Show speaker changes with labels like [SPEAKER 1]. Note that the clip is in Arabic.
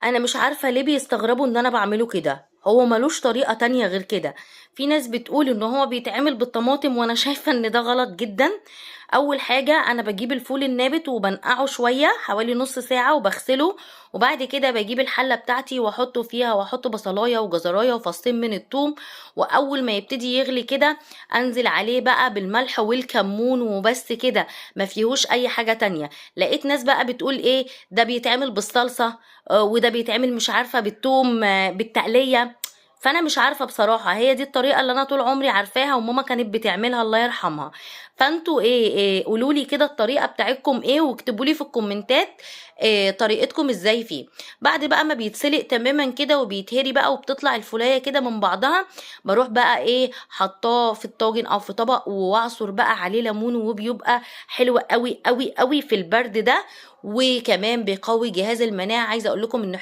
[SPEAKER 1] انا مش عارفة ليه بيستغربوا ان انا بعمله كده، هو ملوش طريقة تانية غير كده. في ناس بتقول ان هو بيتعمل بالطماطم، وانا شايفة ان ده غلط جدا. اول حاجة انا بجيب الفول النابت وبنقعه شوية حوالي نص ساعة وبغسله، وبعد كده بجيب الحلة بتاعتي واحطه فيها، واحط بصلاية وجزراية وفصين من الثوم، واول ما يبتدي يغلي كده انزل عليه بقى بالملح والكمون وبس كده، ما فيهوش اي حاجة تانية. لقيت ناس بقى بتقول ايه ده بيتعمل بالصلصة، وده بيتعمل مش عارفة بالثوم، بالتقلية. فانا مش عارفة بصراحة، هي دي الطريقة اللي انا طول عمري عارفاها وماما كانت بتعملها الله يرحمها. فانتوا ايه قولولي كده الطريقة بتاعتكم ايه، واكتبولي في الكومنتات طريقتكم ازاي فيه. بعد بقى ما بيتسلق تماما كده وبيتهري بقى وبتطلع الفولايه كده من بعضها، بروح بقى ايه حطاه في الطاجن او في طبق، واعصر بقى عليه ليمون، وبيبقى حلو قوي قوي قوي في البرد ده. وكمان بيقوي جهاز المناعة. عايزة اقول لكم ان